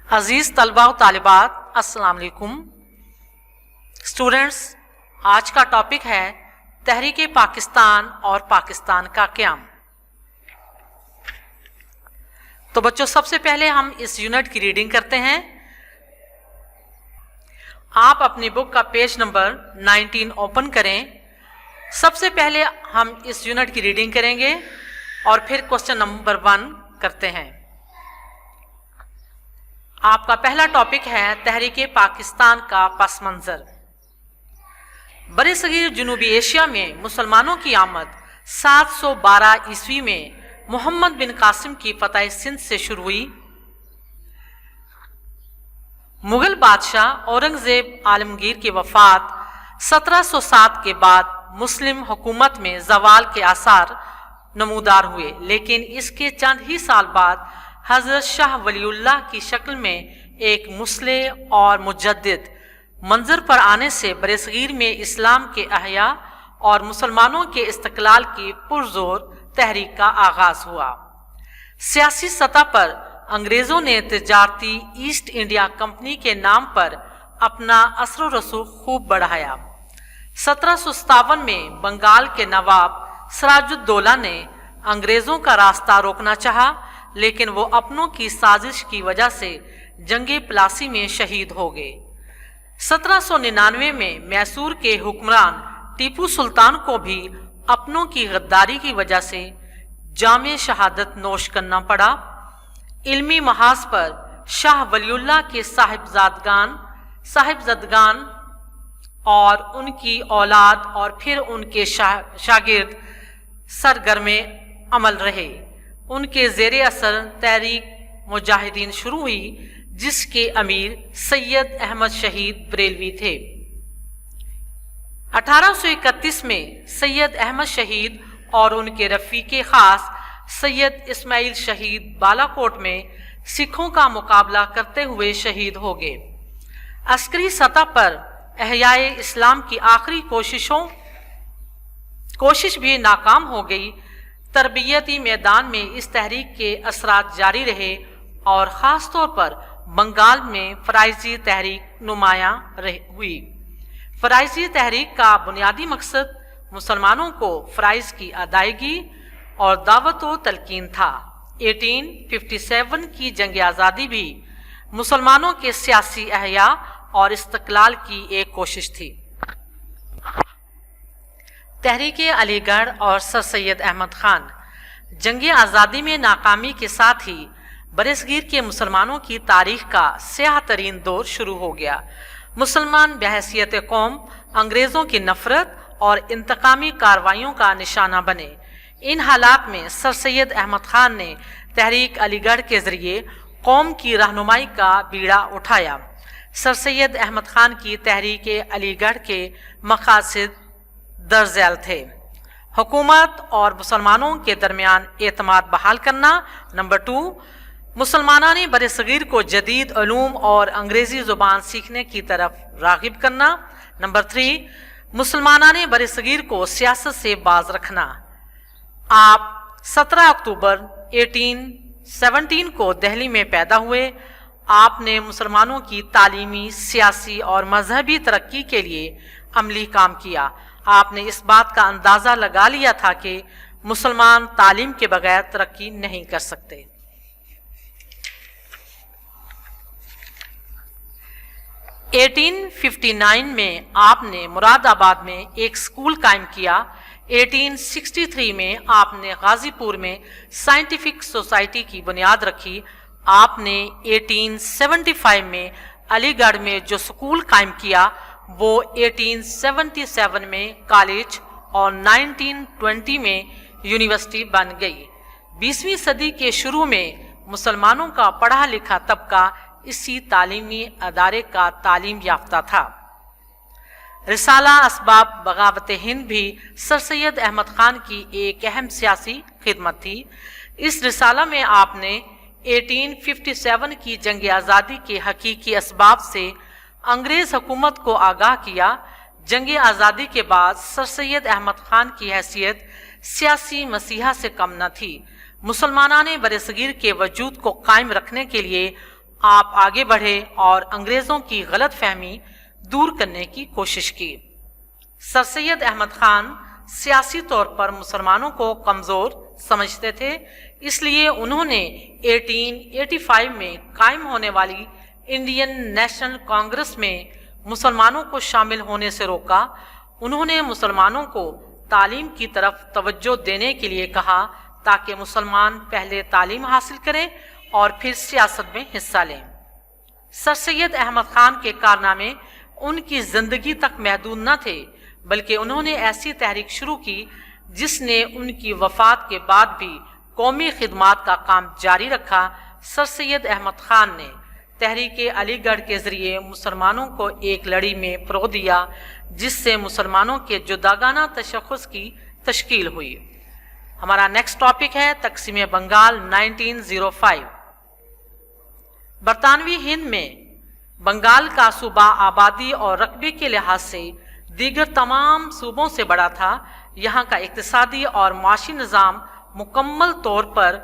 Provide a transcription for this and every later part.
अजीज़ तलबा व तालिबात, अस्सलाम वालेकुम। स्टूडेंट्स, आज का टॉपिक है तहरीक पाकिस्तान और पाकिस्तान का क़याम। तो बच्चों, सबसे पहले हम इस यूनिट की रीडिंग करते हैं। आप अपनी बुक का पेज नंबर 19 ओपन करें। सबसे पहले हम इस यूनिट की रीडिंग करेंगे और फिर क्वेश्चन नंबर 1 करते हैं। आपका पहला टॉपिक है तहरीक पाकिस्तान का पस मंज़र। बरसगीर जनूबी एशिया में मुसलमानों की आमद 712 ईस्वी में मोहम्मद बिन कासिम की फतह सिंध से शुरू हुई। मुगल बादशाह औरंगजेब आलमगीर की वफात 1707 के बाद मुस्लिम हुकूमत में जवाल के आसार नमूदार हुए, लेकिन इसके चंद ही साल बाद हज़रत शाह वलीउल्लाह की शक्ल में एक मुस्लिह और मुजद्दिद मंजर पर आने से बरसगीर में इस्लाम के अहया और मुसलमानों के इस्तक़लाल की पुरजोर तहरीक का आगाज हुआ। सियासी सतह पर अंग्रेज़ों ने तिजारती ईस्ट इंडिया कंपनी के नाम पर अपना असर व रसूख खूब बढ़ाया। 1757 में बंगाल के नवाब सिराजुद्दौला ने अंग्रेज़ों का रास्ता रोकना चाहा, लेकिन वो अपनों की साजिश की वजह से जंगे प्लासी में शहीद हो गए। 1799 में मैसूर के हुक्मरान टीपू सुल्तान को भी अपनों की गद्दारी की वजह से जामे शहादत नोश करना पड़ा। इल्मी महाज पर शाह वलीउल्लाह के साहिबजादगान और उनकी औलाद और फिर उनके शागिर्द सरगर्मे अमल रहे। उनके ज़ेरे असर तहरीक मुजाहिदीन शुरू हुई, जिसके अमीर सैयद अहमद शहीद बरेलवी थे। 1831 में सैयद अहमद शहीद और उनके रफ़ीक़े ख़ास सैयद इस्माइल शहीद बालाकोट में सिखों का मुकाबला करते हुए शहीद हो गए। अस्करी सतह पर एहयाए इस्लाम की आखिरी कोशिश भी नाकाम हो गई। तरबियती मैदान में इस तहरीक के असरात जारी रहे और ख़ास तौर पर बंगाल में फ़राइज़ी तहरीक नुमायाँ हुई। फ़राइज़ी तहरीक का बुनियादी मकसद मुसलमानों को फ़राइज़ की अदायगी और दावत व तलकीन था। 1857 की जंग आज़ादी भी मुसलमानों के सियासी अहया और इस्तक़लाल की एक कोशिश थी। तहरीक अलीगढ़ और सर सैयद अहमद ख़ान। जंग आज़ादी में नाकामी के साथ ही बरसगीर के मुसलमानों की तारीख़ का स्याह तरीन दौर शुरू हो गया। मुसलमान बहैसियत कौम अंग्रेज़ों की नफ़रत और इंतकामी कार्रवाइयों का निशाना बने। इन हालात में सर सैयद अहमद ख़ान ने तहरीक अलीगढ़ के ज़रिए कौम की रहनुमाई का बीड़ा उठाया। सर सैयद अहमद ख़ान की तहरीक अलीगढ़ के मक़ासिद दर्जैल थे। हुकूमत और मुसलमानों के दरमियान एतमाद बहाल करना। नंबर 2, मुसलमाना ने बरसगीर को जदीद उलूम और अंग्रेज़ी ज़ुबान सीखने की तरफ राग़िब करना। नंबर 3, मुसलमाना ने बरसगीर को सियासत से बाज रखना। आप 17 अक्टूबर 1817 को दिल्ली में पैदा हुए। आपने मुसलमानों की तालीमी, सियासी और मजहबी तरक्की के लिए अमली काम किया। आपने इस बात का अंदाज़ा लगा लिया था कि मुसलमान तालीम के बगैर तरक्की नहीं कर सकते। 1859 में आपने मुरादाबाद में एक स्कूल कायम किया। 1863 में आपने गाज़ीपुर में साइंटिफिक सोसाइटी की बुनियाद रखी। आपने 1875 में अलीगढ़ में जो स्कूल कायम किया वो 1877 में कॉलेज और 1920 में यूनिवर्सिटी बन गई। 20वीं सदी के शुरू में मुसलमानों का पढ़ा लिखा तबका इसी तालीमी अदारे का तालीम याफ्ता था। रिसाला असबाब बगावत हिंद भी सर सैयद अहमद ख़ान की एक अहम सियासी खिदमत थी। इस रिसाला में आपने 1857 की जंग आज़ादी के हकीकी असबाब से अंग्रेज़ हुकूमत को आगाह किया। जंग आज़ादी के बाद सर सैयद अहमद ख़ान की हैसियत सियासी मसीहा से कम न थी। मुसलमाना ने बरसगीर के वजूद को कायम रखने के लिए آپ آگے بڑھے اور انگریزوں کی غلط فہمی دور کرنے کی کوشش کی۔ سر سید احمد خان سیاسی طور پر مسلمانوں کو کمزور سمجھتے تھے، اس لیے انہوں نے 1885 میں قائم ہونے والی انڈین نیشنل کانگریس میں مسلمانوں کو شامل ہونے سے روکا۔ انہوں نے مسلمانوں کو تعلیم کی طرف توجہ دینے کے لیے کہا تاکہ مسلمان پہلے تعلیم حاصل کریں اور پھر سیاست میں حصہ لیں۔ سر سید احمد خان کے کارنامے ان کی زندگی تک محدود نہ تھے، بلکہ انہوں نے ایسی تحریک شروع کی جس نے ان کی وفات کے بعد بھی قومی خدمات کا کام جاری رکھا۔ سر سید احمد خان نے تحریک علی گڑھ کے ذریعے مسلمانوں کو ایک لڑی میں پرو دیا جس سے مسلمانوں کے جداگانہ تشخص کی تشکیل ہوئی۔ ہمارا نیکسٹ ٹاپک ہے تقسیم بنگال 1905۔ برطانوی ہند میں بنگال کا صوبہ آبادی اور رقبے کے لحاظ سے دیگر تمام صوبوں سے بڑا تھا۔ یہاں کا اقتصادی اور معاشی نظام مکمل طور پر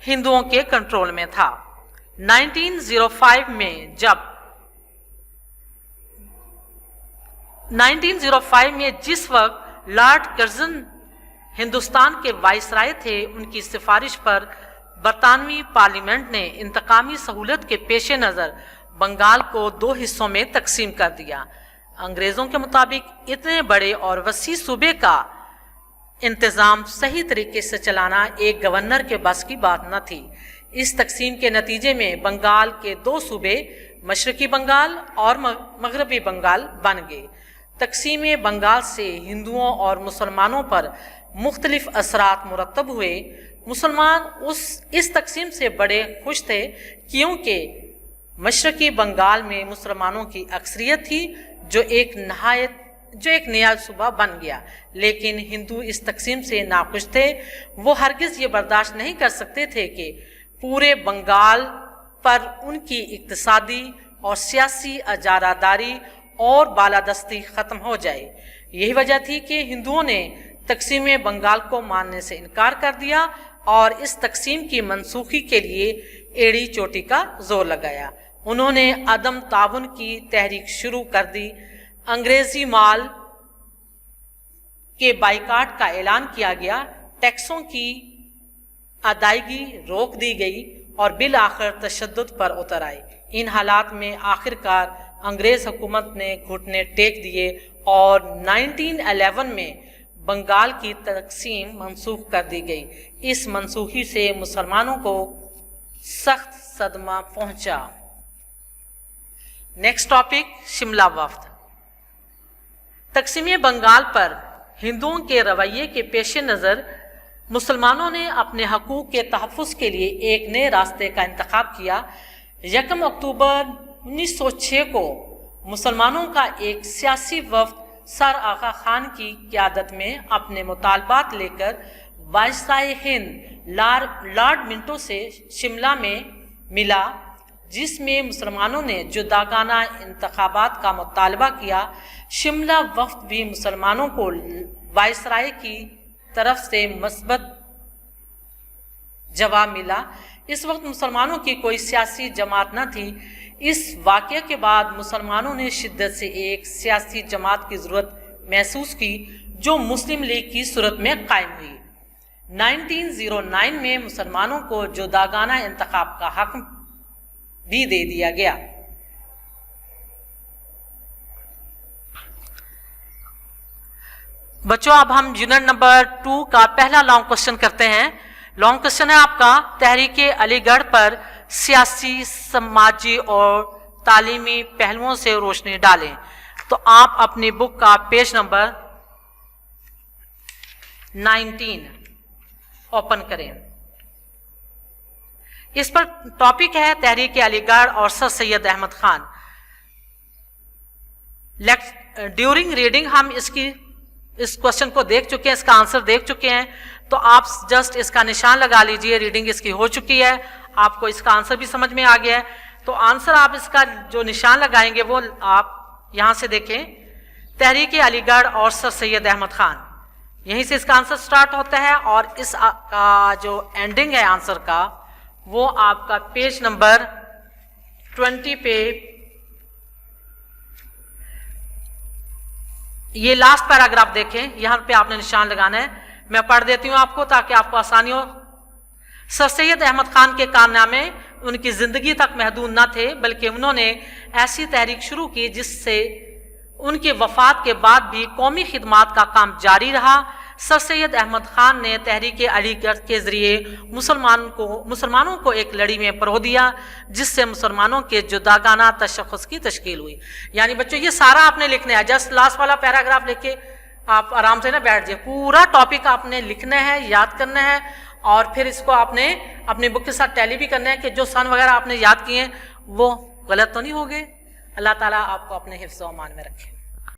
ہندوؤں کے کنٹرول میں تھا۔ 1905 میں جس وقت لارڈ کرزن ہندوستان کے وائسرائے تھے، ان کی سفارش پر برطانوی پارلیمنٹ نے انتقامی سہولت کے پیش نظر بنگال کو 2 حصوں میں تقسیم کر دیا۔ انگریزوں کے مطابق اتنے بڑے اور وسیع صوبے کا انتظام صحیح طریقے سے چلانا ایک گورنر کے بس کی بات نہ تھی۔ اس تقسیم کے نتیجے میں بنگال کے 2 صوبے مشرقی بنگال اور مغربی بنگال بن گئے۔ تقسیم بنگال سے ہندوؤں اور مسلمانوں پر مختلف اثرات مرتب ہوئے۔ مسلمان اس تقسیم سے بڑے خوش تھے کیونکہ مشرقی بنگال میں مسلمانوں کی اکثریت تھی جو ایک نیا صوبہ بن گیا، لیکن ہندو اس تقسیم سے ناخوش تھے۔ وہ ہرگز یہ برداشت نہیں کر سکتے تھے کہ پورے بنگال پر ان کی اقتصادی اور سیاسی اجارہ داری اور بالادستی ختم ہو جائے۔ یہی وجہ تھی کہ ہندوؤں نے تقسیم بنگال کو ماننے سے انکار کر دیا اور اس تقسیم کی منسوخی کے لیے ایڑی چوٹی کا زور لگایا۔ انہوں نے عدم تعاون کی تحریک شروع کر دی۔ انگریزی مال کے بائیکاٹ کا اعلان کیا گیا، ٹیکسوں کی ادائیگی روک دی گئی اور بالآخر تشدد پر اتر آئے۔ ان حالات میں آخرکار انگریز حکومت نے گھٹنے ٹیک دیے اور 1911 میں بنگال کی تقسیم منسوخ کر دی گئی۔ اس منسوخی سے مسلمانوں کو سخت صدمہ پہنچا۔ نیکسٹ ٹاپک شملہ وفد۔ تقسیم بنگال پر ہندوؤں کے رویے کے پیش نظر مسلمانوں نے اپنے حقوق کے تحفظ کے لیے ایک نئے راستے کا انتخاب کیا۔ 1 اکتوبر 1906 کو مسلمانوں کا ایک سیاسی وفد سر آغا خان کی قیادت میں اپنے مطالبات لے کر وائسرائے ہند لارڈ منٹو سے شملہ میں ملا، جس میں مسلمانوں نے جداگانہ انتخابات کا مطالبہ کیا۔ شملہ وفد بھی مسلمانوں کو وائسرائے کی طرف سے مثبت جواب ملا۔ اس وقت مسلمانوں کی کوئی سیاسی جماعت نہ تھی۔ اس واقعے کے بعد مسلمانوں نے شدت سے ایک سیاسی جماعت کی ضرورت محسوس کی جو مسلم لیگ کی صورت میں قائم ہوئی۔ 1909 میں مسلمانوں کو جداگانہ انتخاب کا حق بھی دے دیا گیا۔ بچوں اب ہم یونٹ نمبر 2 کا پہلا لانگ کوشچن کرتے ہیں۔ لانگ کوشچن ہے آپ کا، تحریک علی گڑھ پر سیاسی، سماجی اور تعلیمی پہلوؤں سے روشنی ڈالیں۔ تو آپ اپنی بک کا پیج نمبر 19 اوپن کریں۔ اس پر ٹاپک ہے تحریک علی گڑھ اور سر سید احمد خان۔ ڈیورنگ ریڈنگ ہم اس کوشچن کو دیکھ چکے ہیں، اس کا آنسر دیکھ چکے ہیں، تو آپ جسٹ اس کا نشان لگا لیجئے، ریڈنگ اس کی ہو چکی ہے، آپ کو اس کا آنسر بھی سمجھ میں آ گیا ہے۔ تو آنسر آپ اس کا جو نشان لگائیں گے وہ آپ یہاں سے دیکھیں، تحریک علی گڑھ اور سر سید احمد خان، یہیں سے اس کا آنسر سٹارٹ ہوتا ہے، اور اس کا جو اینڈنگ ہے آنسر کا وہ آپ کا پیج نمبر 20 पे ये लास्ट पैराग्राफ देखें, यहां पे आपने निशान लगाना है। मैं पढ़ देती हूं आपको ताकि आपको आसानी हो। सर सैयद अहमद खान के कारनामे उनकी जिंदगी तक महदूद न थे, बल्कि उन्होंने ऐसी तहरीक शुरू की जिससे उनके वफात के बाद भी कौमी खिदमात का काम जारी रहा। सर सैयद अहमद खान ने तहरीक अलीगढ़ के ज़रिए मुसलमानों को एक लड़ी में परो दिया, जिससे मुसलमानों के जुदागाना तशख़्ख़ुस की तश्कील हुई। यानी बच्चों ये सारा आपने लिखना है, जस्ट लास्ट वाला पैराग्राफ लिख के आप आराम से ना बैठ जाए। पूरा टॉपिक आपने लिखना है, याद करना है, और फिर इसको आपने अपनी बुक के साथ टैली भी करना है कि जो सन वगैरह आपने याद किए हैं वो गलत तो नहीं हो गए। अल्लाह ताला आपको अपने हिफ्ज़ व अमान में रखे।